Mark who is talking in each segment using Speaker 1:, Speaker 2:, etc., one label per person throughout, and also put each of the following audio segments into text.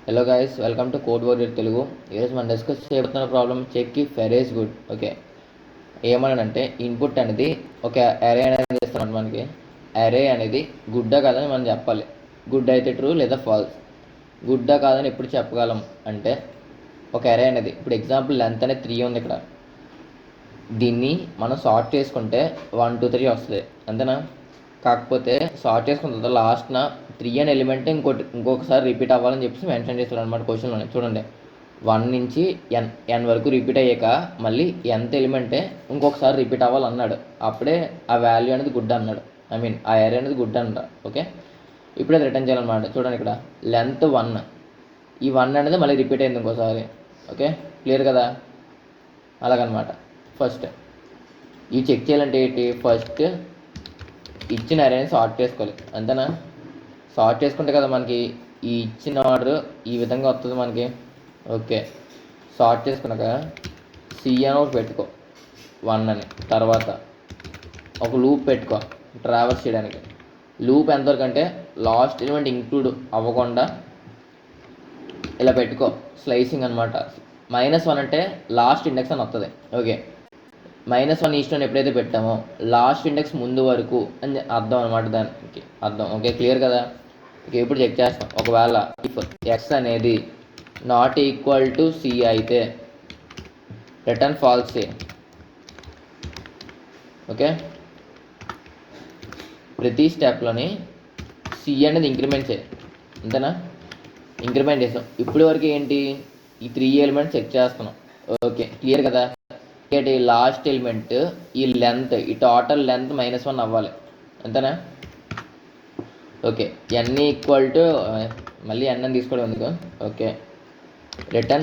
Speaker 1: Hello guys, welcome to code word Telugu. ఈరోజు మనం discuss చేయబోతున్న ప్రాబ్లం చెక్ ఇఫ్ అరే ఇస్ గుడ్. ఓకే, ఏమనంటే ఇన్పుట్ అనేది ఒక అరే అనేది ఇస్తాం. మనకి అరే అనేది గుడ్డా కాదని మనం చెప్పాలి. గుడ్ అయితే ట్రూ లేదా ఫాల్స్. గుడ్డా కాదని ఎప్పుడు చెప్పగలం అంటే ఒక అరే అనేది, ఇప్పుడు ఎగ్జాంపుల్ లెంత్ అనేది 3 ఉంది. ఇక్కడ దీన్ని మనం సార్ట్ చేసుకుంటే 1 2 3 వస్తుంది, అంతేనా? కాకపోతే సార్ట్ చేసుకున్న తర్వాత లాస్ట్న 3 అనే ఎలిమెంట్ ఇంకొకసారి రిపీట్ అవ్వాలని చెప్పేసి మెన్షన్ చేస్తారు అనమాట క్వశ్చన్లోనే. చూడండి, 1 నుంచి n వరకు రిపీట్ అయ్యాక మళ్ళీ nth ఎలిమెంటే ఇంకొకసారి రిపీట్ అవ్వాలన్నాడు. అప్పుడే ఆ వాల్యూ అనేది గుడ్ అన్నాడు. ఆ ఏరియా అనేది గుడ్ అంట. ఓకే, ఇప్పుడు అది రిటర్న్ చేయాలన్నమాట. చూడండి, ఇక్కడ లెంత్ 1, ఈ 1 అనేది మళ్ళీ రిపీట్ అయింది ఇంకోసారి. ఓకే, క్లియర్ కదా? అలాగనమాట. ఫస్ట్ ఇవి చెక్ చేయాలంటే ఏంటి? ఫస్ట్ ఇచ్చిన అరేని సార్ట్ చేసుకోవాలి, అంతేనా? సార్ట్ చేసుకుంటే కదా మనకి ఈ ఇచ్చిన ఆర్డర్ ఈ విధంగా వస్తుంది మనకి. ఓకే, సార్ట్ చేసుకున్నాక సి అని ఒకటి పెట్టుకో, 1 అని. తర్వాత ఒక లూప్ పెట్టుకో ట్రావర్స్ చేయడానికి. లూప్ ఎంతవరకు అంటే లాస్ట్ ఎలిమెంట్ ఇంక్లూడ్ అవ్వకుండా ఇలా పెట్టుకో, స్లైసింగ్ అనమాట. -1 అంటే లాస్ట్ ఇండెక్స్ అని వస్తుంది. ఓకే, -1 ఈస్టోన్ ఎప్పుడైతే పెట్టామో లాస్ట్ ఇండెక్స్ ముందు వరకు అని అర్థం అనమాట, దానికి అర్థం. ఓకే, క్లియర్ కదా? ఓకే, ఇప్పుడు చెక్ చేస్తాం. ఒకవేళ ఇఫ్ ఎక్స్ అనేది నాట్ ఈక్వల్ టు సి అయితే రిటర్న్ ఫాల్స్. ఓకే, ప్రతి స్టెప్లోని సి అనేది ఇంక్రిమెంట్ చేయి, అంతేనా? ఇంక్రిమెంట్ చేస్తాం. ఇప్పటి వరకు ఏంటి? ఈ 3 ఎలిమెంట్స్ చెక్ చేస్తున్నాం. ఓకే, క్లియర్ కదా? లాస్ట్ ఎలిమెంట్ ఈ లెంత్, ఈ టోటల్ లెంత్ -1 అవ్వాలి, అంతేనా? ఓకే, n ఈక్వల్ టు మళ్ళీ n అని తీసుకోవడం ఎందుకు? ఓకే,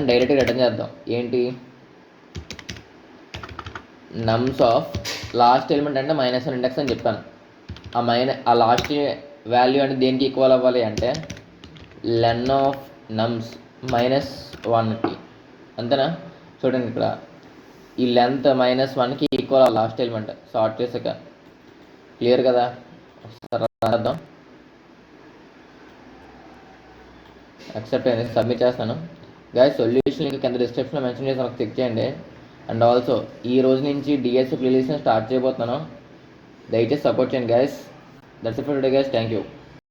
Speaker 1: డైరెక్ట్గా రిటర్న్ చేద్దాం. ఏంటి? నమ్స్ ఆఫ్ లాస్ట్ ఎలిమెంట్ అంటే -1 ఇండెక్స్ అని చెప్పాను. ఆ లాస్ట్ వాల్యూ అంటే దేనికి ఈక్వల్ అవ్వాలి అంటే లెన్ ఆఫ్ నమ్స్ -1కి, అంతేనా? చూడండి, ఇక్కడ ఈ లెంత్ -1కి ఈక్వల్ లాస్ట్ ఎలిమెంట్ సార్ట్ చేసాక. క్లియర్ కదా? రాద్దాం. యాక్సెప్ట్ అయింది, సబ్మిట్ చేస్తాను. గైస్, సొల్యూషన్ లింక్ కింద డిస్క్రిప్షన్లో మెన్షన్ చేసి నాకు చెక్ చేయండి. అండ్ ఆల్సో ఈ రోజు నుంచి డిఎస్సి ప్లేలిస్ట్ని స్టార్ట్ చేయబోతున్నాను. దయచేసి సపోర్ట్ చేయండి guys. That's it for today guys. Thank you.